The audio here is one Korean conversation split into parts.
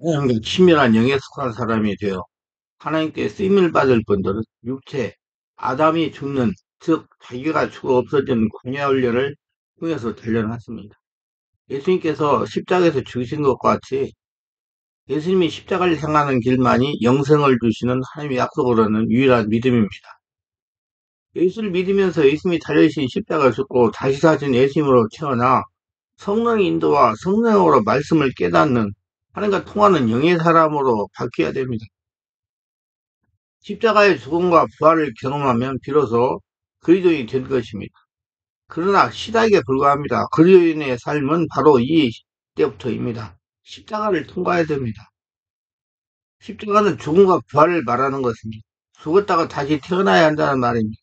하나님과 친밀한 영에 속한 사람이 되어 하나님께 쓰임을 받을 분들은 육체, 아담이 죽는, 즉 자기가 죽어 없어진 광야 훈련을 통해서 단련했습니다. 예수님께서 십자가에서 죽으신 것과 같이 예수님이 십자가를 향하는 길만이 영생을 주시는 하나님의 약속을 얻는 유일한 믿음입니다. 예수를 믿으면서 예수님이 달려주신 십자가를 죽고 다시 사신 예수님으로 태어나 성령의 인도와 성령으로 말씀을 깨닫는 하나님과 통하는 영의 사람으로 바뀌어야 됩니다. 십자가의 죽음과 부활을 경험하면 비로소 그리스도인이 된 것입니다. 그러나 시작에 불과합니다. 그리스도인의 삶은 바로 이 때부터입니다. 십자가를 통과해야 됩니다. 십자가는 죽음과 부활을 말하는 것입니다. 죽었다가 다시 태어나야 한다는 말입니다.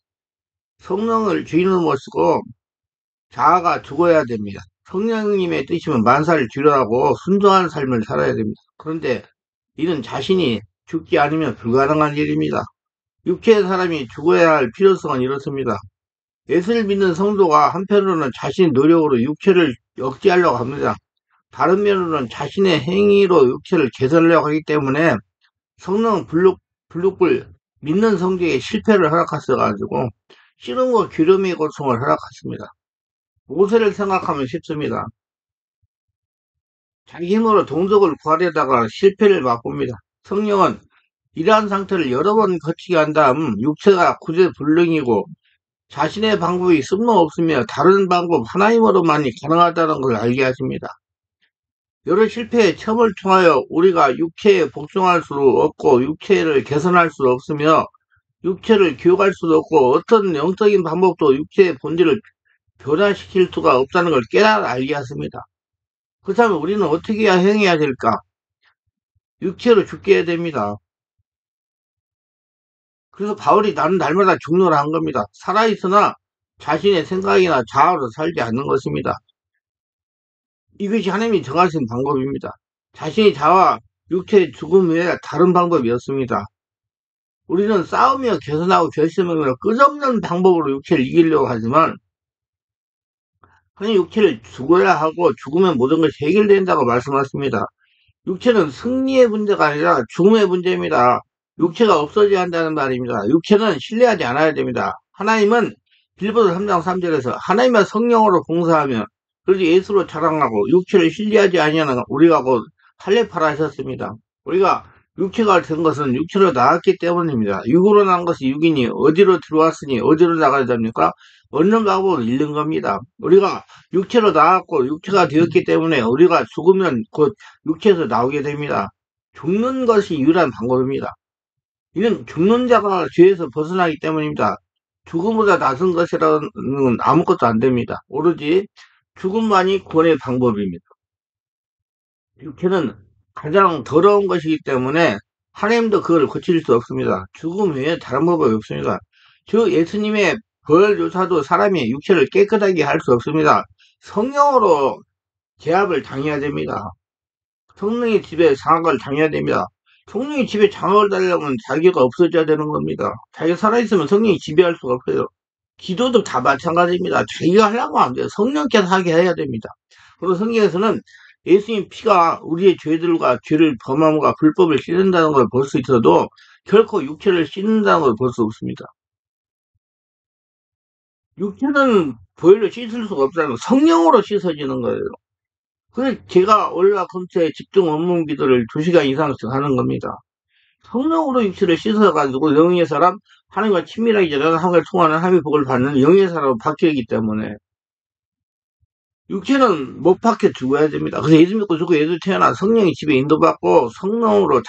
성령을 주인으로 모시고 자아가 죽어야 됩니다. 성령님의 뜻이면 만사를 뒤로하고 순종한 삶을 살아야 됩니다. 그런데 이는 자신이 죽지 않으면 불가능한 일입니다. 육체의 사람이 죽어야 할 필요성은 이렇습니다. 예수를 믿는 성도가 한편으로는 자신의 노력으로 육체를 억제하려고 합니다. 다른 면으로는 자신의 행위로 육체를 개선하려고 하기 때문에 성령 불룩불 믿는 성도에게 실패를 허락하셔가지고 씨름과 기름의 고통을 허락하십니다. 모세를 생각하면 쉽습니다. 자기 힘으로 동족을 구하려다가 실패를 맛봅니다. 성령은 이러한 상태를 여러 번 거치게 한 다음 육체가 구제불능이고 자신의 방법이 쓸모없으며 다른 방법 하나님으로만이 가능하다는 걸 알게 하십니다. 여러 실패의 체험을 통하여 우리가 육체에 복종할 수 없고 육체를 개선할 수 없으며 육체를 교육할 수도 없고 어떤 영적인 방법도 육체의 본질을 변화시킬 수가 없다는 걸 깨달아 알게 하십니다. 그렇다면 우리는 어떻게 해야 행해야 될까? 육체로 죽게 해야 됩니다. 그래서 바울이 나는 날마다 죽노라 한 겁니다. 살아있으나 자신의 생각이나 자아로 살지 않는 것입니다. 이것이 하나님이 정하신 방법입니다. 자신의 자아, 육체의 죽음 외에 다른 방법이 없습니다. 우리는 싸우며 개선하고 결심하며 끝없는 방법으로 육체를 이기려고 하지만 하나님 육체를 죽어야 하고 죽으면 모든 것이 해결된다고 말씀하십니다. 육체는 승리의 문제가 아니라 죽음의 문제입니다. 육체가 없어져야 한다는 말입니다. 육체는 신뢰하지 않아야 됩니다. 하나님은 빌보드 3장 3절에서 하나님의 성령으로 봉사하며 그래서 예수로 자랑하고 육체를 신뢰하지 아니하는 우리가 곧 할례파라 하셨습니다. 우리가 육체가 된 것은 육체로 나왔기 때문입니다. 육으로 난 것이 육이니 어디로 들어왔으니 어디로 나가야 됩니까? 얻는 방법을 잃는 겁니다. 우리가 육체로 나왔고 육체가 되었기 때문에 우리가 죽으면 곧 육체에서 나오게 됩니다. 죽는 것이 유일한 방법입니다. 이는 죽는 자가 죄에서 벗어나기 때문입니다. 죽음보다 낫은 것이라는 아무것도 안 됩니다. 오로지 죽음만이 구원의 방법입니다. 육체는 가장 더러운 것이기 때문에 하나님도 그걸 고칠 수 없습니다. 죽음 외에 다른 방법이 없습니다. 즉 예수님의 벌조차도 사람의 육체를 깨끗하게 할 수 없습니다. 성령으로 제압을 당해야 됩니다. 성령의 집에 장악을 당해야 됩니다. 성령의 집에 장악을 달려면 자기가 없어져야 되는 겁니다. 자기가 살아있으면 성령이 지배할 수가 없어요. 기도도 다 마찬가지입니다. 자기가 하려고 안 돼요. 성령께서 하게 해야 됩니다. 그리고 성경에서는 예수님 피가 우리의 죄들과 죄를 범함과 불법을 씻는다는 걸 볼 수 있어도 결코 육체를 씻는다는 걸 볼 수 없습니다. 육체는 보혈로 씻을 수가 없다는 거 성령으로 씻어지는 거예요. 그래서 제가 월화 금토에 집중 원문 기도를 2시간 이상씩 하는 겁니다. 성령으로 육체를 씻어가지고 영의 사람, 하나님과 친밀하게 지내는 하나님과 통하는 하나님의 복을 받는 영의 사람으로 바뀌기 때문에 육체는 못 박혀 죽어야 됩니다. 그래서 예수 믿고 죽고 예수 태어나 성령의 집에 인도받고 성령으로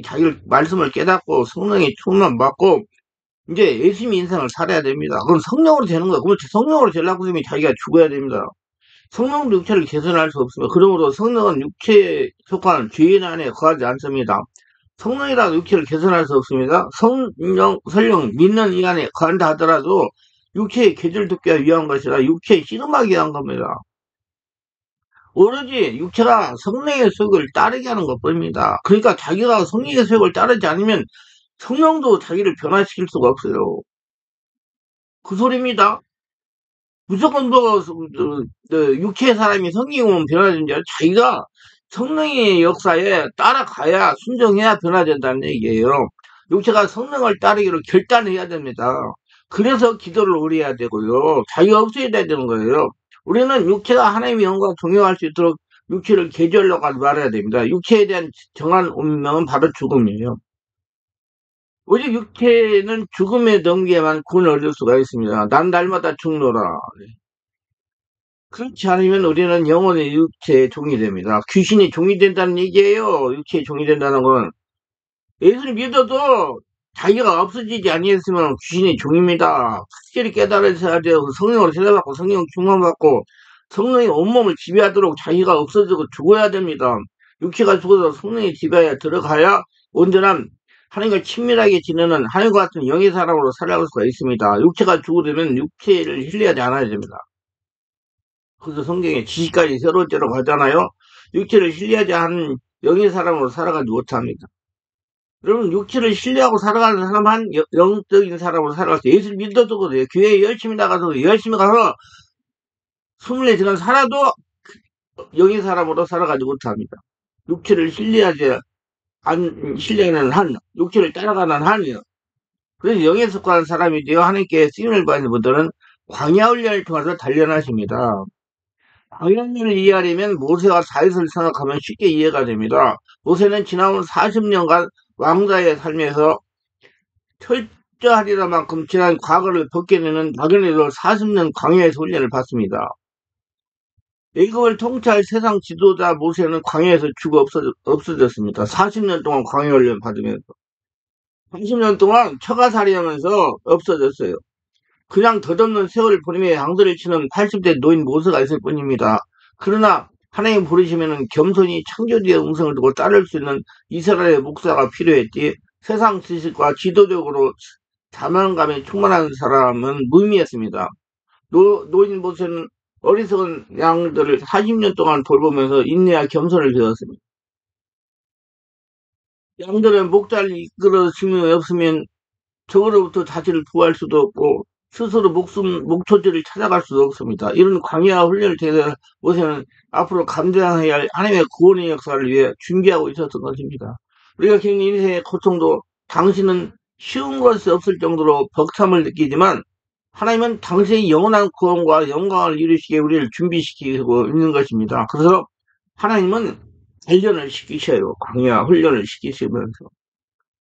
자기를 말씀을 깨닫고 성령의 충만 받고 이제 예수님의 인생을 살아야 됩니다. 그럼 성령으로 되는 거예요. 그럼 성령으로 되려고 하면 자기가 죽어야 됩니다. 성령도 육체를 개선할 수 없습니다. 그러므로 성령은 육체에 속한 죄인 안에 거하지 않습니다. 성령이라도 육체를 개선할 수 없습니다. 설령 믿는 이 안에 거한다 하더라도 육체의 계절 돕기 위한 것이라 육체의 씨름하기 위한 겁니다. 오로지 육체가 성령의 소욕을 따르게 하는 것뿐입니다. 그러니까 자기가 성령의 소욕을 따르지 않으면 성령도 자기를 변화시킬 수가 없어요. 그 소리입니다. 무조건 육체의 사람이 성령이 오면 변화되는 줄 알아요. 자기가 성령의 역사에 따라가야 순종해야 변화된다는 얘기예요. 육체가 성령을 따르기로 결단해야 됩니다. 그래서 기도를 오래 해야 되고요. 자기가 없어야 되는 거예요. 우리는 육체가 하나님의 영광을 동요할 수 있도록 육체를 개조하려고 하지 말아야 됩니다. 육체에 대한 정한 운명은 바로 죽음이에요. 오직 육체는 죽음에 넘겨야만 구원을 얻을 수가 있습니다. 난 날마다 죽노라. 그렇지 않으면 우리는 영혼의 육체의 종이 됩니다. 귀신이 종이 된다는 얘기예요. 육체의 종이 된다는 건. 예수를 믿어도 자기가 없어지지 아니했으면 귀신의 종입니다. 확실히 깨달으셔야 돼요. 성령으로 세례받고 성령 충만받고 성령이 온몸을 지배하도록 자기가 없어지고 죽어야 됩니다. 육체가 죽어서 성령의 지배에 들어가야 온전한 하나님과 친밀하게 지내는 하나님과 같은 영의 사람으로 살아갈 수가 있습니다. 육체가 죽으려면 육체를 힐려하지 않아야 됩니다. 그래서 성경에 지식까지 새로운째로 가잖아요. 육체를 신뢰하지 않은 영의 사람으로 살아가지 못합니다. 여러분 육체를 신뢰하고 살아가는 사람은 영적인 사람으로 살아갈 수 있어요. 예수를 믿어도 그래요. 교회에 열심히 나가서 열심히 가서 24시간 살아도 영의 사람으로 살아가지 못합니다. 육체를 신뢰하는 한, 육체를 따라가는 한이요. 그래서 영에 속한 사람이 되어 하나님께 쓰임을 받는 분들은 광야 훈련을 통해서 단련하십니다. 광야를 이해하려면 모세와 다윗을 생각하면 쉽게 이해가 됩니다. 모세는 지나온 40년간 왕자의 삶에서 철저하리라 만큼 지난 과거를 벗겨내는 막연히도 40년 광야에서 훈련을 받습니다. 애국을 통치할 세상 지도자 모세는 광야에서 죽어 없어졌습니다. 40년 동안 광야 훈련 받으면서 30년 동안 처가살이하면서 없어졌어요. 그냥 덧없는 세월을 보내며 양들을 치는 80대 노인 모세가 있을 뿐입니다. 그러나 하나님 부르시면 겸손히 창조주의 음성을 듣고 따를 수 있는 이스라엘의 목사가 필요했지 세상 지식과 지도적으로 자만감에 충만한 사람은 무의미했습니다. 노인 모세는 어리석은 양들을 40년 동안 돌보면서 인내와 겸손을 배웠습니다. 양들은 목자를 이끌어 주심이 없으면 적으로부터 자신을 구할 수도 없고 스스로 목초지를 찾아갈 수도 없습니다. 이런 광야 훈련을 통해서 모세는 앞으로 감당해야 할 하나님의 구원의 역사를 위해 준비하고 있었던 것입니다. 우리가 겪는 인생의 고통도 당신은 쉬운 것이 없을 정도로 벅참을 느끼지만 하나님은 당신의 영원한 구원과 영광을 이루시기에 우리를 준비시키고 있는 것입니다. 그래서 하나님은 단련을 시키셔요. 광야 훈련을 시키시면서.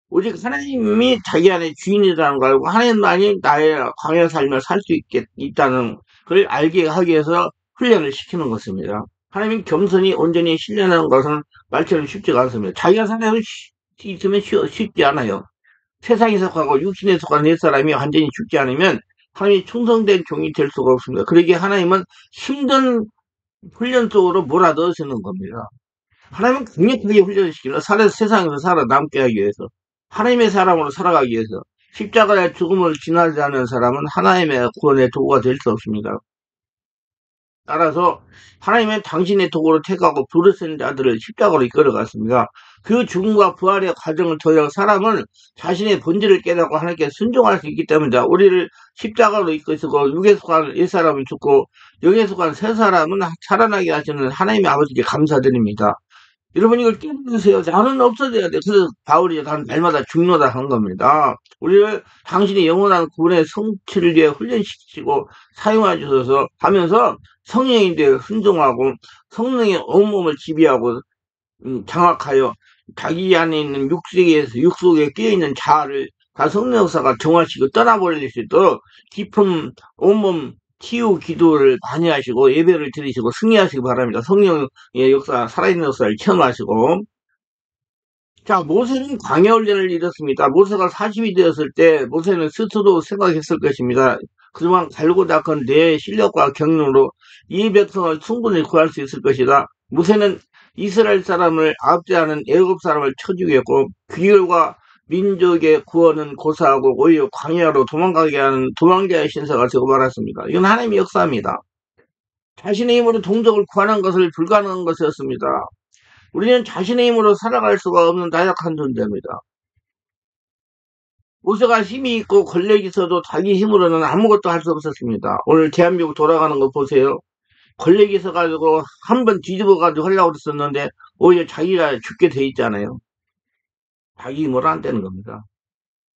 오직 하나님이 자기 안에 주인이라는 걸 알고 하나님만이 나의 광야 삶을 살 수 있다는 걸 알게 하기 위해서 훈련을 시키는 것입니다. 하나님 겸손히 온전히 신뢰하는 것은 말처럼 쉽지가 않습니다. 자기가 살아서 있으면 쉽지 않아요. 세상에 속하고 육신에 속한 옛 사람이 완전히 죽지 않으면 하나님이 충성된 종이 될 수가 없습니다. 그러기에 하나님은 힘든 훈련 속으로 몰아넣으시는 겁니다. 하나님은 강력하게 훈련시키는 세상에서 살아남게 하기 위해서 하나님의 사람으로 살아가기 위해서 십자가의 죽음을 지나지 않는 사람은 하나님의 구원의 도구가 될 수 없습니다. 따라서 하나님은 당신의 도구로 택하고 부르신 자들을 십자가로 이끌어갔습니다. 그 죽음과 부활의 과정을 통해 사람은 자신의 본질을 깨닫고 하나님께 순종할 수 있기 때문이다. 우리를 십자가로 이끄시고 육에 속한 옛사람은 죽고 영에 속한 새 사람은 살아나게 하시는 하나님의 아버지께 감사드립니다. 여러분 이걸 깨달으세요. 나는 없어져야 돼. 그래서 바울이 날마다 죽노다 한 겁니다. 우리를 당신이 영원한 구원의 성취를 위해 훈련시키시고 사용해 주셔서 하면서 성령에 대해 순종하고 성령의 온몸을 지배하고 장악하여 자기 안에 있는 육속에 끼어있는 자아를 다 성령 역사가 정화시키고 떠나버릴 수 있도록 깊은 온몸 치유 기도를 많이 하시고 예배를 드리시고 승리하시기 바랍니다. 성령의 역사, 살아있는 역사를 체험하시고. 자, 모세는 광야 훈련을 잃었습니다. 모세가 40이 되었을 때 모세는 스스로 생각했을 것입니다. 그동안 갈고 닦은 내 실력과 경륜으로 이 백성을 충분히 구할 수 있을 것이다. 모세는 이스라엘 사람을 압제하는 애굽 사람을 쳐죽였고 그 결과 민족의 구원은 고사하고 오히려 광야로 도망가게 하는 도망자의 신세가 되고 말았습니다. 이건 하나님의 역사입니다. 자신의 힘으로 동족을 구하는 것을 불가능한 것이었습니다. 우리는 자신의 힘으로 살아갈 수가 없는 나약한 존재입니다. 모세가 힘이 있고 권력이 있어도 자기 힘으로는 아무것도 할 수 없었습니다. 오늘 대한민국 돌아가는 거 보세요. 권력이 있어가지고 한 번 뒤집어가지고 하려고 그랬었는데 오히려 자기가 죽게 돼 있잖아요. 자기 힘으로 안 되는 겁니다.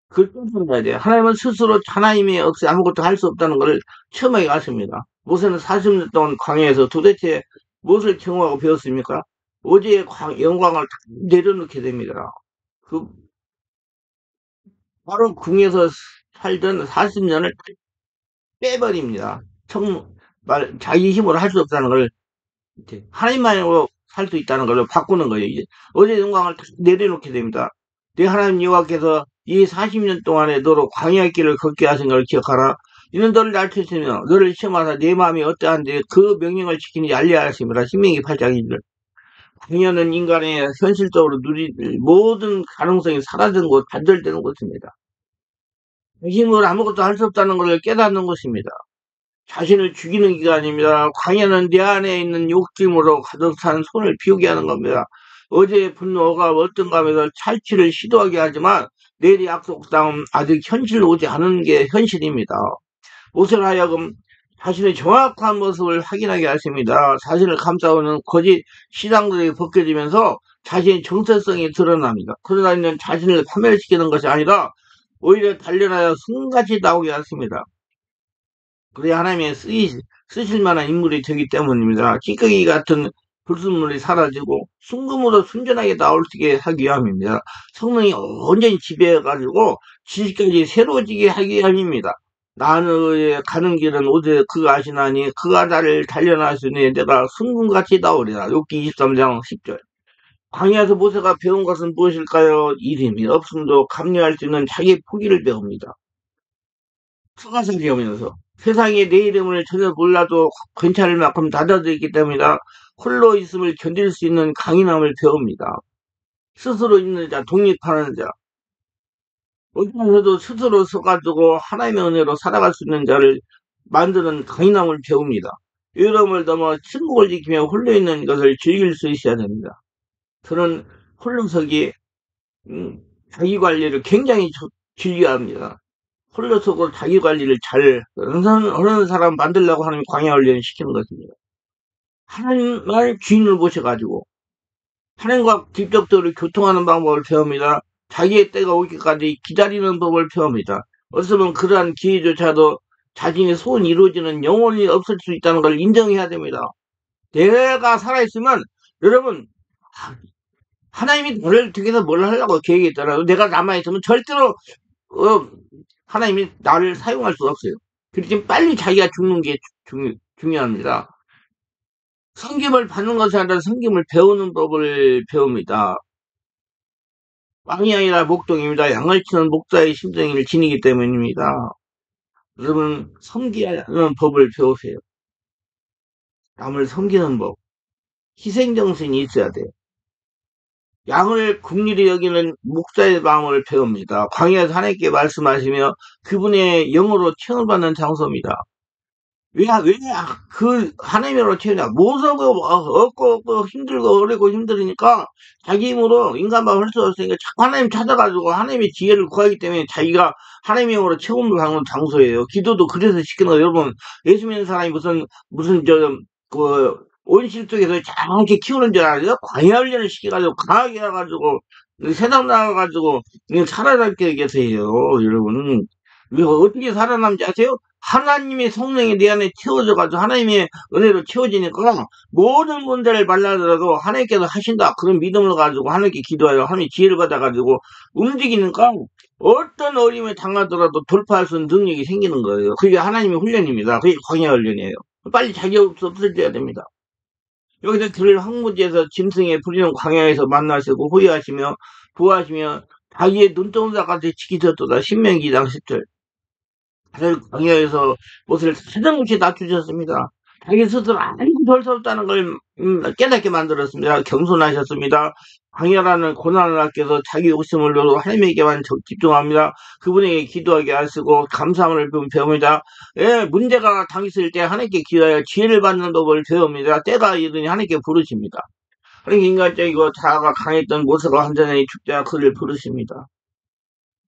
그걸 깨달아야 돼요. 하나님은 스스로 하나님의 없이 아무것도 할 수 없다는 것을 처음에 갔습니다. 모세는 40년 동안 광야에서 도대체 무엇을 경험하고 배웠습니까? 어제의 영광을 다 내려놓게 됩니다. 그 바로 궁에서 살던 40년을 빼버립니다. 정말 자기 힘으로 할 수 없다는 걸 하나님만으로 살 수 있다는 걸로 바꾸는 거예요. 이제 어제 영광을 다 내려놓게 됩니다. 내 하나님 여호와께서 이 40년 동안에 너로 광야의 길을 걷게 하신 걸 기억하라. 이는 너를 날쳤으며 너를 시험하사 내 마음이 어떠한데 그 명령을 지키는지 알려야 하십니다. 신명기 8장 1절. 광야는 인간의 현실적으로 누릴 모든 가능성이 사라진 곳, 단절되는 곳입니다. 힘으로 아무것도 할 수 없다는 것을 깨닫는 것입니다. 자신을 죽이는 기간입니다. 광야는 내 안에 있는 욕심으로 가득 찬 손을 비우게 하는 겁니다. 어제의 분노가 어떤 감에서 탈취를 시도하게 하지만 내일의 약속 땅은 아직 현실로 오지 않은 게 현실입니다. 모세로 하여금 자신의 정확한 모습을 확인하게 하십니다. 자신을 감싸오는 거짓 시장들이 벗겨지면서 자신의 정체성이 드러납니다. 그러나 이는 자신을 파멸시키는 것이 아니라 오히려 단련하여 승같이 나오게 하십니다. 그래야 하나님의 쓰실 만한 인물이 되기 때문입니다. 찌꺼기 같은 불순물이 사라지고 순금으로 순전하게 나올 수 있게 하기 위함입니다. 성령이 온전히 지배해가지고 지식까지 새로워지게 하기 위함입니다. 나는 가는 길은 오직 그가 아시나니 그가 나를 단련하시니 내가 순금같이 나오리라. 욥기 23장 10절. 광야에서 모세가 배운 것은 무엇일까요? 이름이 없음도 감내할 수 있는 자기 포기를 배웁니다. 서가살이 오면서 세상에 내 이름을 전혀 몰라도 괜찮을 만큼 닫아져 있기 때문에 홀로 있음을 견딜 수 있는 강인함을 배웁니다. 스스로 있는 자, 독립하는 자, 어디서도 스스로 서가지고 하나님의 은혜로 살아갈 수 있는 자를 만드는 강인함을 배웁니다. 외로움을 넘어 침묵을 지키며 홀로 있는 것을 즐길 수 있어야 됩니다. 저는 홀로서기 자기 관리를 굉장히 즐겨합니다. 홀로 서고 자기 관리를 잘 하는 사람 만들려고 하나님 광야 훈련을 시키는 것입니다. 하나님만 주인을 모셔가지고 하나님과 직접적으로 교통하는 방법을 배웁니다. 자기의 때가 오기까지 기다리는 법을 배웁니다. 어쩌면 그러한 기회조차도 자신의 소원이 이루어지는 영혼이 없을 수 있다는 걸 인정해야 됩니다. 내가 살아있으면 여러분 하나님이 너를 통해서 뭘 하려고 계획했더라도 내가 남아있으면 절대로 하나님이 나를 사용할 수 없어요. 그렇지만 빨리 자기가 죽는 게 중요합니다. 섬김을 받는 것이 아니라 섬김을 배우는 법을 배웁니다. 왕이 아니라 목동입니다. 양을 치는 목자의 심정을 지니기 때문입니다. 여러분 섬기는 법을 배우세요. 남을 섬기는 법, 희생정신이 있어야 돼요. 양을 국리를 여기는 목자의 마음을 배웁니다. 광야에서 하나님께 말씀하시며 그분의 영으로 체험받는 장소입니다. 그 하나님으로 채우냐 무서고 없고 힘들고 어렵고 힘들으니까 자기 힘으로 인간만 할 수 없으니까 자꾸 하나님 찾아가지고 하나님의 지혜를 구하기 때문에 자기가 하나님의 영으로 체험을 하는 장소예요. 기도도 그래서 시키는 거예요. 여러분 예수 믿는 사람이 무슨 온실 속에서 장게 키우는 줄 알아요? 광야 훈련을 시켜가지고 강하게 해가지고 세상 나가가지고 살아남게 계세요. 여러분 어떻게 살아남지 아세요? 하나님의 성령이 내 안에 채워져가지고 하나님의 은혜로 채워지니까 모든 문제를 말라더라도 하나님께서 하신다. 그런 믿음을 가지고 하나님께 기도하여 하나님의 지혜를 받아가지고 움직이니까 어떤 어려움에 당하더라도 돌파할 수 있는 능력이 생기는 거예요. 그게 하나님의 훈련입니다. 그게 광야 훈련이에요. 빨리 자기 없어져야 됩니다. 여기서 들을 황무지에서 짐승의 부리는 광야에서 만나시고 호위하시며 구하시며 자기의 눈동자까지 지키셨도다. 신명기 2장 10절. 다들 광야에서 못을 사정없이 낮추셨습니다. 자기 스스로 아무것도 할 수 없다는 걸 깨닫게 만들었습니다. 겸손하셨습니다. 광야라는 고난을 아껴서 자기 욕심을 놓고 하나님에게만 집중합니다. 그분에게 기도하게 하시고 감사함을 배웁니다. 예, 문제가 당했을 때 하나님께 기도하여 지혜를 받는 법을 배웁니다. 때가 이르니 하나님께 부르십니다. 그러니까 인간적이고 자아가 강했던 모세가 한전히 죽자 그를 부르십니다.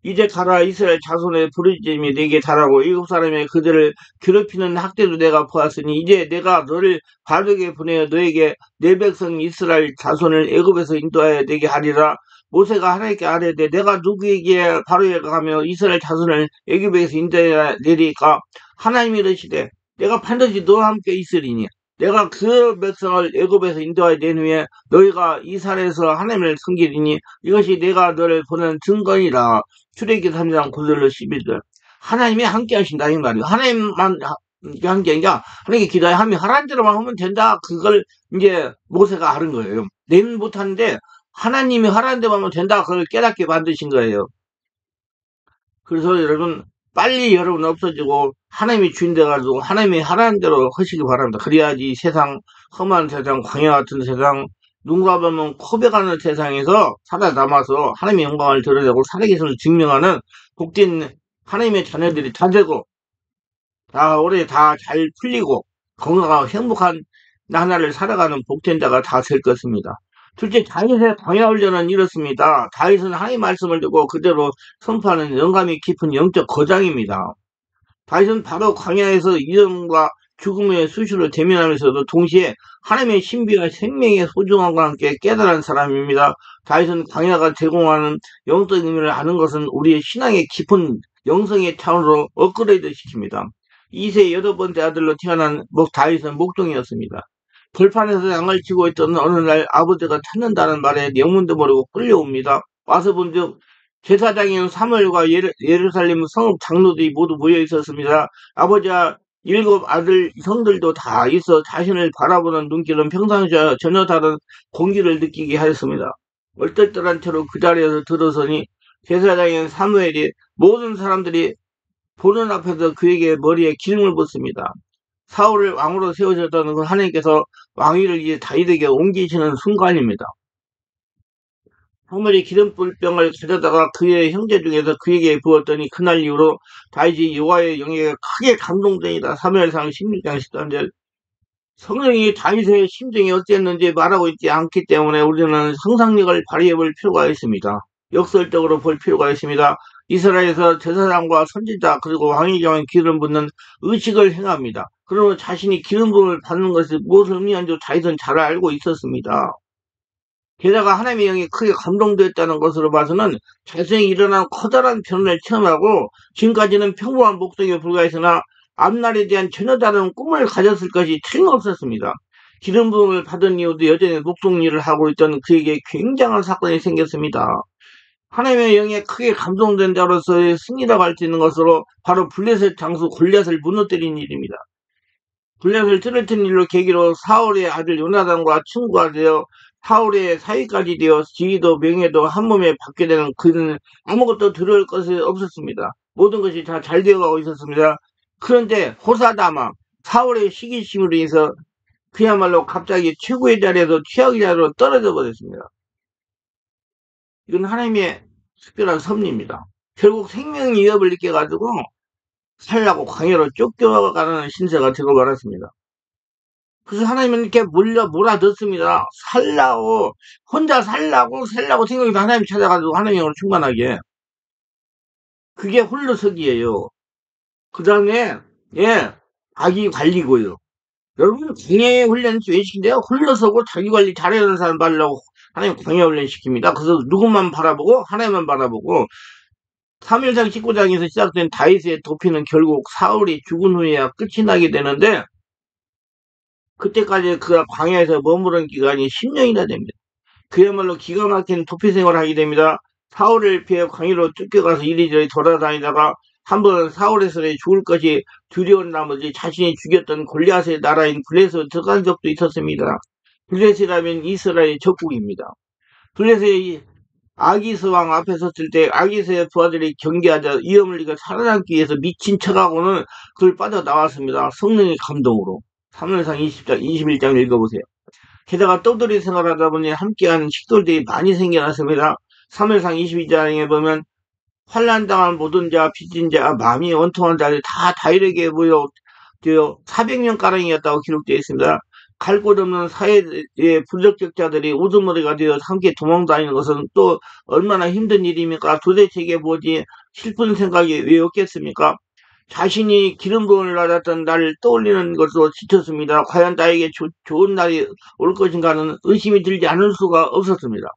이제 가라. 이스라엘 자손의 부르짖음이 내게 달하고 일곱 사람의 그들을 괴롭히는 학대도 내가 보았으니 이제 내가 너를 바르게 보내어 너에게 내 백성 이스라엘 자손을 애굽에서 인도하여 내게 하리라. 모세가 하나님께 아뢰되 내가 누구에게 바로에 가며 이스라엘 자손을 애굽에서 인도하여 내리까. 하나님이 이르시되 내가 반드시 너와 함께 있으리니 내가 그 백성을 애굽에서 인도하여 낸 후에 너희가 이 산에서 하나님을 섬기리니 이것이 내가 너를 보낸 증거니라. 출애굽기 3장 9절로 11절. 하나님이 함께 하신다 이 말이에요. 하나님만 함께 한 게 아니라 하나님께 기도하면 하라는 대로만 하면 된다. 그걸 이제 모세가 하는 거예요. 내는 못하는데 하나님이 하라는 대로만 하면 된다. 그걸 깨닫게 만드신 거예요. 그래서 여러분 빨리 여러분 없어지고 하나님이 주인 돼가지고 하나님이 하라는 대로 하시기 바랍니다. 그래야지 세상 험한 세상 광야 같은 세상 누군가 보면 코백하는 세상에서 살아남아서 하나님의 영광을 드러내고 살아계심을 증명하는 복된 하나님의 자녀들이 다 되고 다 올해 다 잘 풀리고 건강하고 행복한 나날을 살아가는 복된 자가 다 될 것입니다. 둘째, 다윗의 광야 훈련은 이렇습니다. 다윗은 하나님의 말씀을 듣고 그대로 선포하는 영감이 깊은 영적 거장입니다. 다윗은 바로 광야에서 이름과 죽음의 수시로 대면하면서도 동시에 하나님의 신비와 생명의 소중함과 함께 깨달은 사람입니다. 다윗은 광야가 제공하는 영적 의미를 아는 것은 우리의 신앙의 깊은 영성의 차원으로 업그레이드 시킵니다. 2세 8번째 아들로 태어난 다윗은 목동이었습니다. 벌판에서 양을 치고 있던 어느 날 아버지가 찾는다는 말에 영문도 모르고 끌려옵니다. 와서 본즉 제사장인 사무엘과 예루살렘 성읍 장로들이 모두 모여 있었습니다. 아버지와 7 아들 형들도 다 있어 자신을 바라보는 눈길은 평상시와 전혀 다른 공기를 느끼게 하였습니다. 얼떨떨한 채로 그 자리에서 들어서니 제사장인 사무엘이 모든 사람들이 보는 앞에서 그에게 머리에 기름을 붓습니다. 사울을 왕으로 세우셨던 그 하나님께서 왕위를 이제 다윗에게 옮기시는 순간입니다. 사무엘이 기름불병을 가져다가 그의 형제 중에서 그에게 부었더니 그날 이후로 다윗이 여호와의 영에 크게 감동되니라. 사무엘상 16장 13절. 성령이 다윗의 심정이 어땠는지 말하고 있지 않기 때문에 우리는 상상력을 발휘해 볼 필요가 있습니다. 역설적으로 볼 필요가 있습니다. 이스라엘에서 제사장과 선지자 그리고 왕의 경우에 기름 붓는 의식을 행합니다. 그러면 자신이 기름 부음을 받는 것이 무엇을 의미하는지 다윗은 잘 알고 있었습니다. 게다가 하나님의 영이 크게 감동되었다는 것으로 봐서는 자신이 일어난 커다란 변화를 체험하고 지금까지는 평범한 목적에 불과했으나 앞날에 대한 전혀 다른 꿈을 가졌을 것이 틀림없었습니다. 기름 부음을 받은 이후도 여전히 목동 일을 하고 있던 그에게 굉장한 사건이 생겼습니다. 하나님의 영에 크게 감동된 자로서의 승리라고 할 수 있는 것으로 바로 블레셋 장수 골리앗을 무너뜨린 일입니다. 골리앗을 쓰러뜨린 일로 계기로 사울의 아들 요나단과 친구가 되어 사울의 사위까지 되어 지위도 명예도 한 몸에 받게 되는 그는 아무것도 두려울 것이 없었습니다. 모든 것이 다 잘 되어가고 있었습니다. 그런데 호사다마 사울의 시기심으로 인해서 그야말로 갑자기 최고의 자리에서 최악의 자리로 떨어져 버렸습니다. 이건 하나님의 특별한 섭리입니다. 결국 생명 위협을 느껴가지고 살라고 광야로 쫓겨가는 신세가 되고 말았습니다. 그래서 하나님은 이렇게 몰아넣습니다. 혼자 살라고 생각해서 하나님 찾아가지고 하나님으로 충만하게. 그게 홀로서기예요. 그 다음에, 자기 관리고요. 여러분, 광야의 훈련 외식인데요. 홀로서고 자기 관리 잘해야 하는 사람 말라고 하나님 광야 훈련 시킵니다. 그래서 누구만 바라보고, 하나님만 바라보고, 3일상 19장에서 시작된 다윗의 도피는 결국 사울이 죽은 후에야 끝이 나게 되는데, 그때까지 그가 광야에서 머무른 기간이 10년이나 됩니다. 그야말로 기가 막힌 도피 생활을 하게 됩니다. 사울을 피해 광야로 쫓겨가서 이리저리 돌아다니다가 한번 사울에서 죽을 것이 두려운 나머지 자신이 죽였던 골리앗의 나라인 블레셋에 들어간 적도 있었습니다. 블레셋이라면 이스라엘의 적국입니다. 블레셋의 아기스 왕 앞에 섰을 때 아기스의 부하들이 경계하자 위험을 이겨 살아남기 위해서 미친 척하고는 그걸 빠져나왔습니다. 성령의 감동으로. 3일상 21장 읽어보세요. 게다가 떠돌이 생활하다 보니 함께하는 식돌들이 많이 생겨났습니다. 3일상 22장에 보면 환난당한 모든 자, 빚진 자, 마음이 원통한 자들 다 다윗에게 모여 400명가량이었다고 기록되어 있습니다. 갈 곳 없는 사회의 부적격자들이 우두머리가 되어 함께 도망다니는 것은 또 얼마나 힘든 일입니까? 도대체 이게 뭐지? 슬픈 생각이 왜 없겠습니까? 자신이 기름 부음을 받았던 날을 떠올리는 것으로 지쳤습니다. 과연 나에게 좋은 날이 올 것인가는 의심이 들지 않을 수가 없었습니다.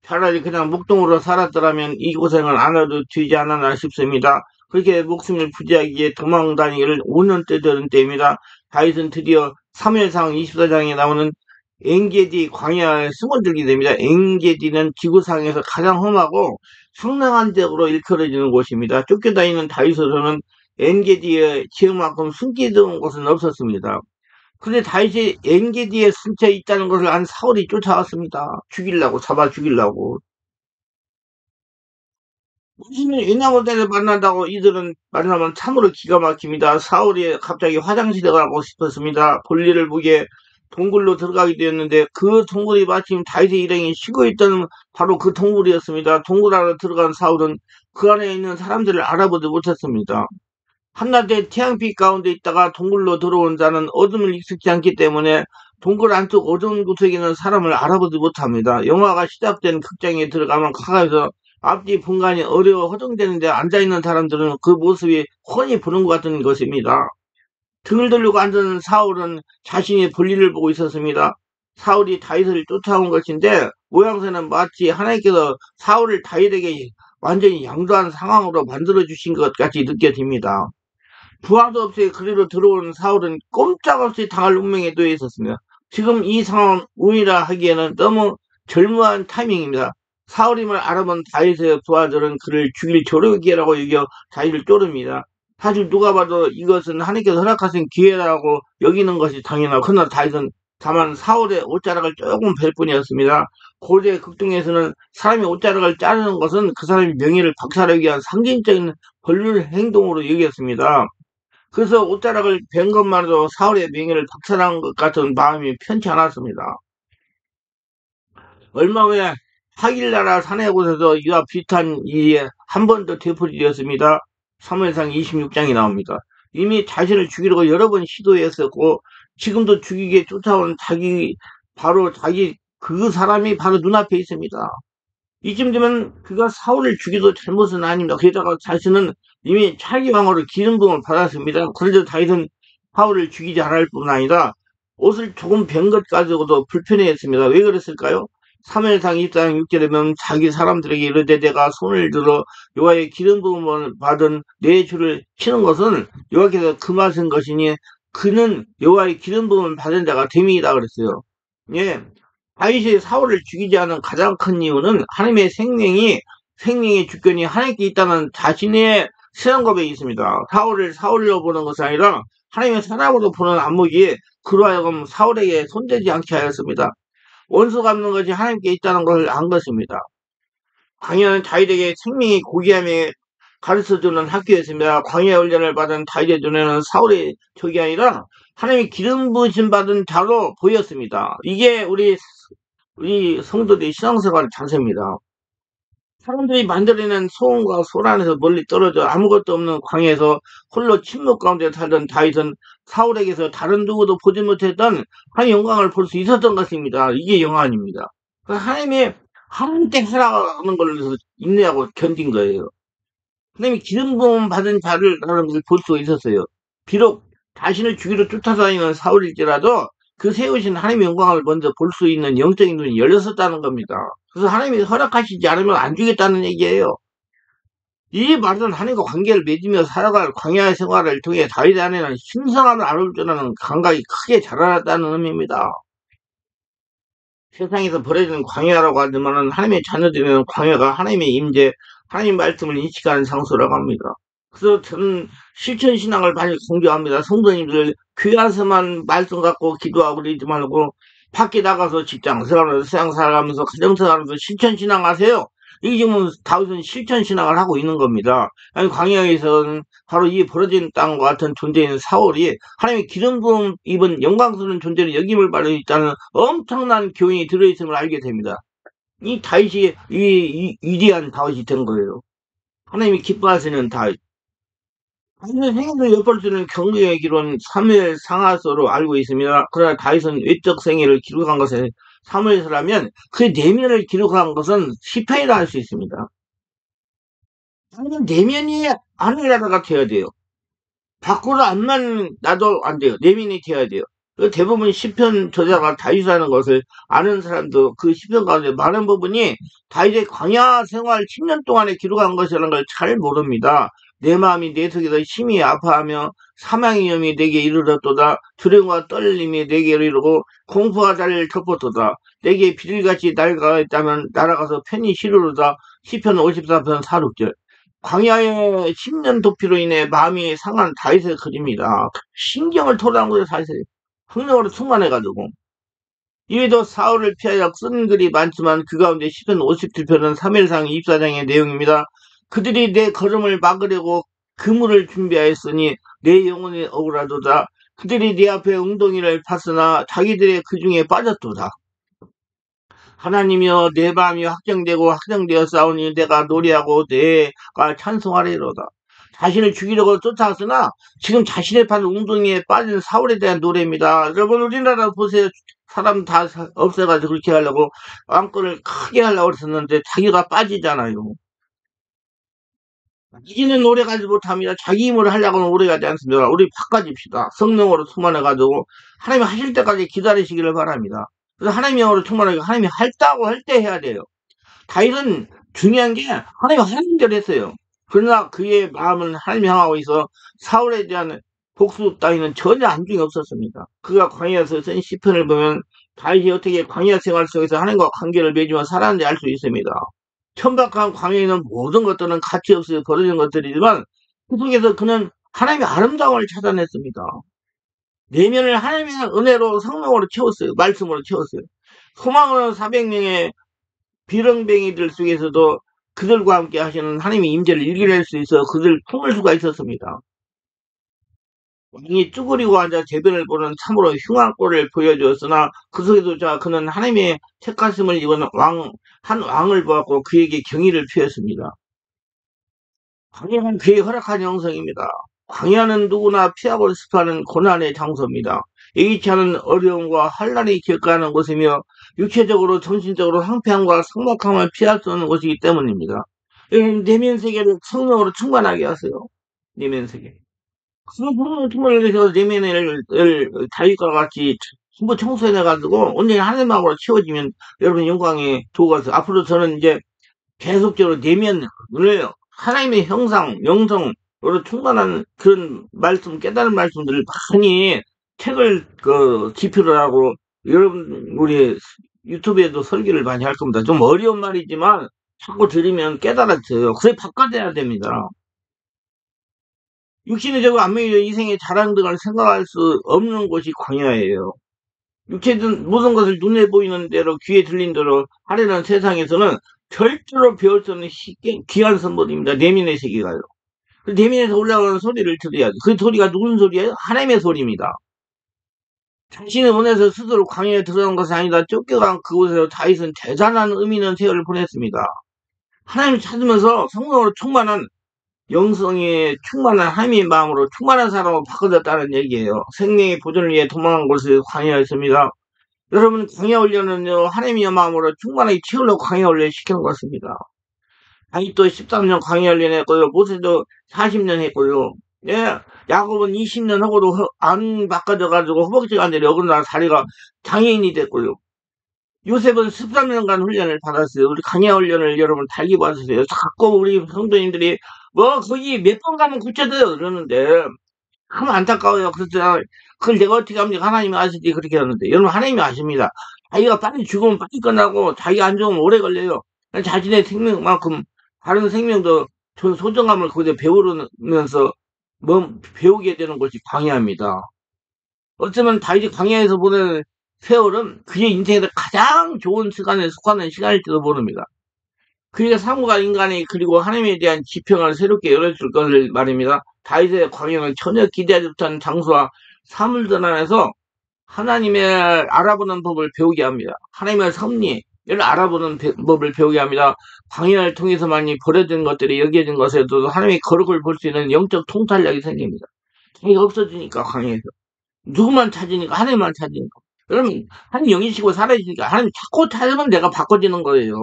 차라리 그냥 목동으로 살았더라면 이 고생을 안 해도 되지 않았나 싶습니다. 그렇게 목숨을 부지하기에 도망 다니기를 5년째 되는 때입니다. 다윗은 드디어 3회상 24장에 나오는 엥게디 광야에 숨어들게 됩니다. 엥게디는 지구상에서 가장 험하고 성랑한 지역으로 일컬어지는 곳입니다. 쫓겨다니는 다윗으로는 엥게디의 지역만큼 숨기던 곳은 없었습니다. 근데 다윗이 엔게디에 숨져 있다는 것을 안 사울이 쫓아왔습니다. 죽이려고, 잡아 죽이려고. 무슨 인하고대를 만난다고 이들은 만나면 참으로 기가 막힙니다. 사울이 갑자기 화장실에 가고 싶었습니다. 볼일을 보기에 동굴로 들어가게 되었는데 그 동굴이 마침 다윗의 일행이 쉬고 있던 바로 그 동굴이었습니다. 동굴 안으로 들어간 사울은 그 안에 있는 사람들을 알아보지 못했습니다. 한낮에 태양빛 가운데 있다가 동굴로 들어온 자는 어둠을 익숙지 않기 때문에 동굴 안쪽 어두운 구석에 는 사람을 알아보지 못합니다. 영화가 시작된 극장에 들어가면 가까이서 앞뒤 분간이 어려워 허둥대는데 앉아있는 사람들은 그 모습이 훤히 보는 것 같은 것입니다. 등을 돌리고 앉은 사울은 자신의 볼일을 보고 있었습니다. 사울이 다윗을 쫓아온 것인데 모양새는 마치 하나님께서 사울을 다윗에게 완전히 양도한 상황으로 만들어 주신 것 같이 느껴집니다. 부하도 없이 그리로 들어온 사울은 꼼짝없이 당할 운명에 놓여 있었습니다. 지금 이 상황 우리라 하기에는 너무 절묘한 타이밍입니다. 사울임을 알아본 다윗의 부하들은 그를 죽일 조력이라고 여겨 다윗을 쪼릅니다. 사실 누가 봐도 이것은 하나님께서 허락하신 기회라고 여기는 것이 당연하고 그러나 다윗은 다만 사울의 옷자락을 조금 뵐 뿐이었습니다. 고대 극중에서는 사람이 옷자락을 자르는 것은 그 사람의 명예를 박살내기 위한 상징적인 권리 행동으로 여겼습니다. 그래서 옷자락을 뵌 것만으로도 사울의 명예를 박살난 것 같은 마음이 편치 않았습니다. 얼마 후에 하길나라 산의 곳에서 이와 비슷한 일이 한 번 더 되풀이되었습니다. 사무엘상 26장이 나옵니다. 이미 자신을 죽이려고 여러 번 시도했었고 지금도 죽이게 쫓아온 자기 그 사람이 바로 눈앞에 있습니다. 이쯤 되면 그가 사울을 죽여도 잘못은 아닙니다. 게다가 자신은 이미 차기 왕으로 기름 부음을 받았습니다. 그래도 다윗은 사울을 죽이지 않을 뿐 아니라 옷을 조금 뵌 것 가지고도 불편해했습니다. 왜 그랬을까요? 3회상 24장 6절에 보면 자기 사람들에게 이르되 내가 손을 들어 여호와의 기름 부음을 받은 내 주를 치는 것은 여호와께서 금하신 것이니 그는 여호와의 기름 부음을 받은 자가 됨이다 그랬어요. 예. 다윗이 사울을 죽이지 않은 가장 큰 이유는 하나님의 생명의 주권이 하나님께 있다는 자신의 신앙 고백이 있습니다. 사울을 사울로 보는 것이 아니라 하나님의 사람으로 보는 안목이 그로 하여금 사울에게 손대지 않게 하였습니다. 원수 갚는 것이 하나님께 있다는 것을 안 것입니다. 광야는 다윗에게 생명이 고귀함에 가르쳐주는 학교였습니다. 광야 훈련을 받은 다윗의 눈에는 사울의 적이 아니라 하나님의 기름 부으심 받은 자로 보였습니다. 이게 우리 성도들의 신앙생활 자세입니다. 사람들이 만들어낸 소음과 소란에서 멀리 떨어져 아무것도 없는 광야에서 홀로 침묵 가운데 살던 다윗은 사울에게서 다른 누구도 보지 못했던 하나님의 영광을 볼 수 있었던 것입니다. 이게 영안입니다. 하나님께 살아가는 걸로 인내하고 견딘 거예요. 하나님이 기름 부음 받은 자를 볼 수 있었어요. 비록 자신을 죽이러 쫓아다니는 사울일지라도 그 세우신 하나님의 영광을 먼저 볼 수 있는 영적인 눈이 열렸었다는 겁니다. 그래서 하나님이 허락하시지 않으면 안 주겠다는 얘기예요. 이 말은 하나님과 관계를 맺으며 살아갈 광야의 생활을 통해 다윗 안에는 신성함을 알을 줄 아는 감각이 크게 자라났다는 의미입니다. 세상에서 벌어지는 광야라고 하지만 하나님의 자녀들은 광야가 하나님의 임재, 하나님 말씀을 인식하는 장소라고 합니다. 그래서 저는 실천신앙을 많이 강조합니다. 성도님들 교회 와서만 말씀 갖고 기도하고 그러지 말고 밖에 나가서 직장 생활하면서 세상 살아가면서 가정 생활하면서 실천신앙 하세요. 이게 지금 다윗은 실천신앙을 하고 있는 겁니다. 아니 광야에서는 바로 이 벌어진 땅과 같은 존재인 사울이 하나님의 기름 부음 입은 영광스러운 존재로 여김을 받을 수 있다는 엄청난 교훈이 들어있음을 알게 됩니다. 이 다윗이 이 위대한 다윗이 된 거예요. 하나님이 기뻐하시는 다윗. 다윗은 생애를 엿볼 수는 경외의 기록은 사무엘 상하서로 알고 있습니다. 그러나 다윗은 외적 생애를 기록한 것은 사무엘서라면 그 내면을 기록한 것은 시편이라 할 수 있습니다. 다윗은 내면이 하늘나라가 되어야 돼요. 밖으로 안만 놔도 안 돼요. 내면이 되어야 돼요. 대부분 시편 저자가 다윗이라는 것을 아는 사람도 그 시편 가운데 많은 부분이 다윗의 광야 생활 10년 동안에 기록한 것이라는 걸 잘 모릅니다. 내 마음이 내 속에서 심히 아파하며 사망의 위험이 내게 이르렀도다. 두려움과 떨림이 내게 이르고 공포가 나를 덮었도다. 내게 비릴같이 날아가있다면 날아가서 편히 쉬르르다. 시편 54편 4, 6절. 광야의 10년 도피로 인해 마음이 상한 다윗의 글입니다. 신경을 토로한 거예요, 사실. 성령으로 충만해가지고. 이외에도 사울을 피하여 쓴 글이 많지만 그 가운데 시편 57편은 3일상 24장의 내용입니다. 그들이 내 걸음을 막으려고 그물을 준비하였으니 내 영혼이 억울하도다. 그들이 내 앞에 웅덩이를 팠으나 자기들의 그 중에 빠졌도다. 하나님이여 내 마음이 확정되고 확정되어 싸우니 내가 노래하고 내가 찬송하리로다. 자신을 죽이려고 쫓아왔으나 지금 자신의 판 웅덩이에 빠진 사울에 대한 노래입니다. 여러분 우리나라 보세요. 사람 다 없애가지고 그렇게 하려고 왕권을 크게 하려고 그랬었는데 자기가 빠지잖아요. 자기는 오래 가지 못합니다. 자기 힘으로 하려고는 오래 가지 않습니다. 우리 바꿔집시다. 성령으로 충만해가지고 하나님 하실 때까지 기다리시기를 바랍니다. 그래서 하나님의 영으로 충만하게 하나님이 할다고 할 때 해야 돼요. 다윗은 중요한 게 하나님이 하는 대로 했어요. 그러나 그의 마음은 하나님 향하고 있어 사울에 대한 복수 따위는 전혀 안중이 없었습니다. 그가 광야에서 쓴 시편을 보면 다윗이 어떻게 광야 생활 속에서 하나님과 관계를 맺으며 살았는지 알 수 있습니다. 천박한 광야에 있는 모든 것들은 가치 없이 버려진 것들이지만 그 속에서 그는 하나님의 아름다움을 찾아냈습니다. 내면을 하나님의 은혜로 성령으로 채웠어요. 말씀으로 채웠어요. 소망하는 400명의 비렁뱅이들 속에서도 그들과 함께 하시는 하나님의 임재를 일견할 수 있어 그들 품을 수가 있었습니다. 왕이 쭈그리고 앉아 재변을 보는 참으로 흉한 꼴을 보여주었으나 그 속에도 그는 하나님의 택하심을 입은 한 왕을 보았고 그에게 경의를 표했습니다. 광야는 그의 허락한 영성입니다. 광야는 누구나 피하고 싶어하는 고난의 장소입니다. 예기치 않은 어려움과 환란이 겪어가는 곳이며 육체적으로 정신적으로 황폐함과 삭막함을 피할 수 없는 곳이기 때문입니다. 내면 세계를 성령으로 충만하게 하세요. 내면 세계. 성령으로 충만하게 해서 내면을 다윗과 같이 전부 청소해가지고 온전히 하나님하고 채워지면 여러분 영광의 도가 있어요. 앞으로 저는 이제 계속적으로 내면을 하나님의 형상, 영성으로 충만한 그런 말씀, 깨달은 말씀들을 많이 책을 기표를 하고 여러분 우리 유튜브에도 설교를 많이 할 겁니다. 좀 어려운 말이지만 자꾸 들으면 깨달아져요. 그래 바꿔야 됩니다. 육신의 적으로 안면이 이생의 자랑 등을 생각할 수 없는 곳이 광야예요. 육체든 모든 것을 눈에 보이는 대로 귀에 들린 대로 하려는 세상에서는 절대로 배울 수 없는 귀한 선물입니다. 내면의 세계가요. 그 내면에서 올라오는 소리를 들어야죠. 그 소리가 누군 소리예요? 하나님의 소리입니다. 자신의 원에서 스스로 광야에 들어간 것이 아니다. 쫓겨간 그곳에서 다윗은 대단한 의미 있는 세월을 보냈습니다. 하나님을 찾으면서 성령으로 충만한 영성에 충만한 하나님의 마음으로 충만한 사람으로 바꿔졌다는 얘기예요. 생명의 보존을 위해 도망한 곳이 광야였습니다. 여러분 광야 훈련은요 하나님의 마음으로 충만하게 채우려고 광야 훈련 시키는 것입니다. 다윗도 13년 광야 훈련 했고요. 모세도 40년 했고요. 예, 야곱은 20년 하고도 안 바꿔져가지고 허벅지가 안 내려 어긋나 다리가 장애인이 됐고요. 요셉은 13년간 훈련을 받았어요. 우리 광야 훈련을 여러분 달리 받으세요. 자꾸 우리 성도님들이 뭐 거기 몇 번 가면 고쳐져요 그러는데 참 안타까워요. 그래서 그걸 내가 어떻게 합니까? 하나님이 아시지 그렇게 하는데 여러분 하나님이 아십니다. 자기가 빨리 죽으면 빨리 끝나고 자기가 안 죽으면 오래 걸려요. 자신의 생명만큼 다른 생명도 전 소중함을 거기서 배우면서 뭐 배우게 되는 것이 광야입니다. 어쩌면 다윗이 광야에서 보낸 세월은 그의 인생에서 가장 좋은 시간에 속하는 시간일지도 모릅니다. 그러니까 사무가 인간이 그리고 하나님에 대한 지평을 새롭게 열어줄 것을 말입니다. 다윗의 광야는 전혀 기대하지 못한 장소와 사물들 안에서 하나님의 알아보는 법을 배우게 합니다. 하나님의 섭리, 이를 알아보는 법을 배우게 합니다. 광야를 통해서만이 버려진 것들이 여겨진 것에도 하나님의 거룩을 볼 수 있는 영적 통찰력이 생깁니다. 자기가 없어지니까 광야에서. 누구만 찾으니까 하나님만 찾으니까. 그러면 하나님 영이시고 살아계시니까 하나님 자꾸 찾으면 내가 바꿔지는 거예요.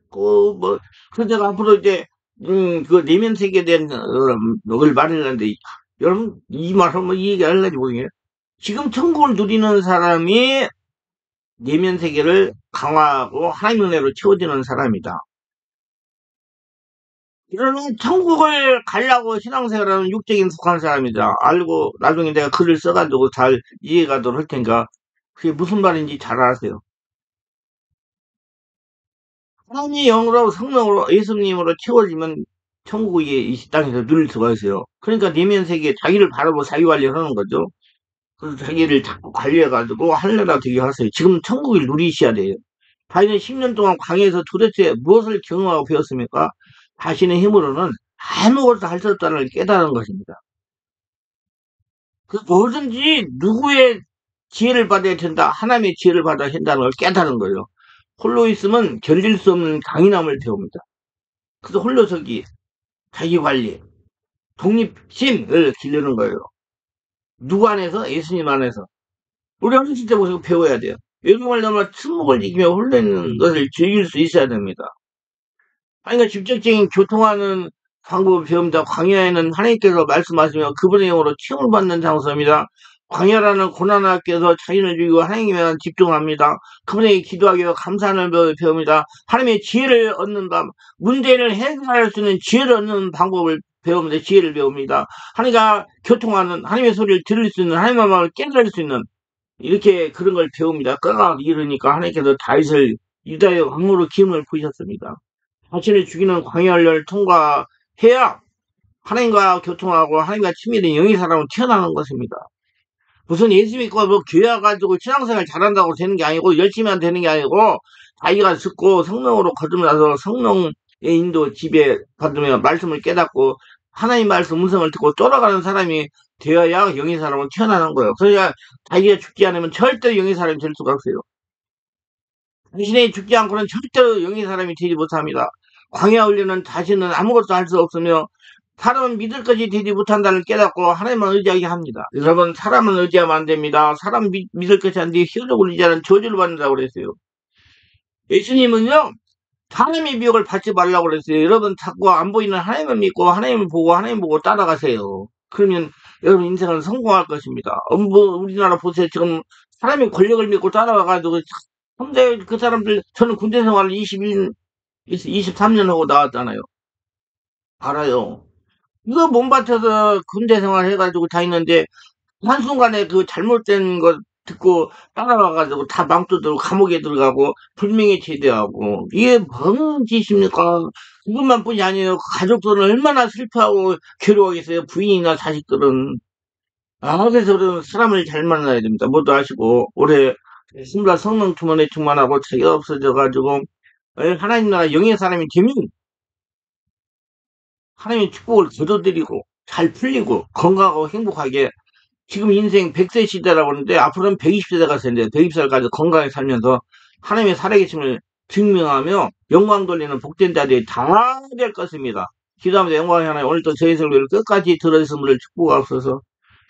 뭐 그래서 제가 앞으로 이제 그 내면 세계에 대한 걸 말하려는데 여러분 이 말하면 이 얘기 할는지 모르겠네요. 지금 천국을 누리는 사람이 내면 세계를 강화하고 하나님 은혜로 채워지는 사람이다. 이러면 천국을 가려고 신앙생활하는 육적인 속한 사람이다. 알고 나중에 내가 글을 써가지고 잘 이해가도록 할 테니까 그게 무슨 말인지 잘 아세요. 하나님의 영으로 성령으로 예수님으로 채워지면 천국이 이 땅에서 누릴 수가 있어요. 그러니까 내면 세계에 자기를 바라보고 자기 관리를 하는 거죠. 그래서 자기를 자꾸 관리해가지고 하늘나라 되게 하세요. 지금 천국을 누리셔야 돼요. 자기는 10년 동안 광야에서 도대체 무엇을 경험하고 배웠습니까? 자신의 힘으로는 아무것도 할 수 없다는 걸 깨달은 것입니다. 그 뭐든지 누구의 지혜를 받아야 된다. 하나님의 지혜를 받아야 된다는 걸 깨달은 거예요. 홀로 있으면 견딜 수 없는 강인함을 배웁니다. 그래서 홀로서기, 자기관리, 독립심을 기르는 거예요. 누구 안에서? 예수님 안에서. 우리 어렸을 때부터 배워야 돼요. 외로움을 넘어 침묵을 이기며 홀로 있는 것을 즐길 수 있어야 됩니다. 그러니까 직접적인 교통하는 방법을 배웁니다. 광야에는 하나님께서 말씀하시며 그분의 영으로 치움을 받는 장소입니다. 광야라는 고난 앞에서 자신을 죽이고 하나님에만 집중합니다. 그분에게 기도하기 위해 감사하는 법을 배웁니다. 하나님의 지혜를 얻는 문제를 해결할 수 있는 지혜를 얻는 방법을 배웁니다. 지혜를 배웁니다. 하나님과 교통하는 하나님의 소리를 들을 수 있는 하나님의 마음을 깨달을 수 있는 이렇게 그런 걸 배웁니다. 끄가 이르니까 하나님께서 다윗을 유다의 왕으로 기름을 부으셨습니다. 자신을 죽이는 광야를 통과해야 하나님과 교통하고 하나님과 친밀한 영의 사람은 태어나는 것입니다. 무슨 예수 믿고 뭐 교회 와가지고 신앙생활 잘한다고 되는 게 아니고 열심히 하면 되는 게 아니고 자기가 듣고 성령으로 거듭 나서 성령의 인도 지배 받으며 말씀을 깨닫고 하나님 말씀 음성을 듣고 돌아가는 사람이 되어야 영의 사람은 태어나는 거예요. 그러니까 자기가 죽지 않으면 절대로 영의 사람이 될 수가 없어요. 당신이 죽지 않고는 절대로 영의 사람이 되지 못합니다. 광야 훈련은 자신은 아무것도 할 수 없으며 사람은 믿을 것이 되지 못한다는 깨닫고 하나님만 의지하게 합니다. 여러분 사람은 의지하면 안 됩니다. 사람 믿을 것이 안 돼 희적을 의지하는 저주를 받는다고 그랬어요. 예수님은요 사람의 미혹을 받지 말라고 그랬어요. 여러분 자꾸 안 보이는 하나님을 믿고 하나님을 보고 하나님 보고 따라가세요. 그러면 여러분 인생은 성공할 것입니다. 뭐 우리나라 보세요. 지금 사람의 권력을 믿고 따라가가지고 근데 그 사람들 저는 군대 생활을 23년 하고 나왔잖아요. 알아요. 이거 몸바쳐서 군대 생활 해가지고 다니는데 한순간에 그 잘못된 거 듣고 따라와가지고 다 망토들고 감옥에 들어가고 불명예 제대하고 이게 뭔 짓입니까? 그것만 뿐이 아니에요. 가족들은 얼마나 슬퍼하고 괴로워하겠어요. 부인이나 자식들은. 그래서 우리는 사람을 잘 만나야 됩니다. 모두 아시고 올해 신발 성령 충만에 충만하고 자기가 없어져가지고 하나님 나라 영의 사람이 되면 하나님의 축복을 거둬들이고 잘 풀리고 건강하고 행복하게 지금 인생 100세 시대라고 하는데 앞으로는 120세대가 되는데 120살까지 건강하게 살면서 하나님의 살아계심을 증명하며 영광 돌리는 복된 자들이 다 될 것입니다. 기도하면서 영광의 하나님 오늘도 저희 설교를 끝까지 들어주신 분들 축복하옵소서.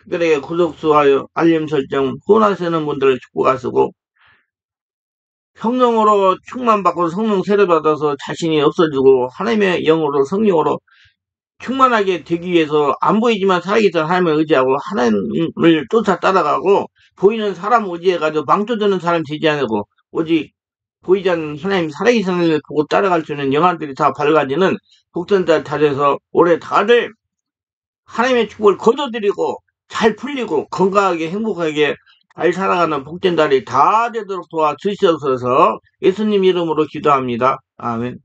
특별하게 구독, 좋아요, 알림 설정, 후원하시는 분들을 축복하시고 성령으로 충만받고 성령 세례받아서 자신이 없어지고 하나님의 영으로 성령으로 충만하게 되기 위해서 안 보이지만 살아계신 하나님을 의지하고 하나님을 쫓아 따라가고 보이는 사람 의지해가지고 망쳐드는 사람이 되지 않고 오직 보이지 않는 하나님 살아계신 하나님을 보고 따라갈 수 있는 영안들이 다 밝아지는 복전자 다 돼서 올해 다들 하나님의 축복을 거둬들이고 잘 풀리고 건강하게 행복하게 잘 살아가는 복된 달이 다 되도록 도와주시옵소서 예수님 이름으로 기도합니다. 아멘.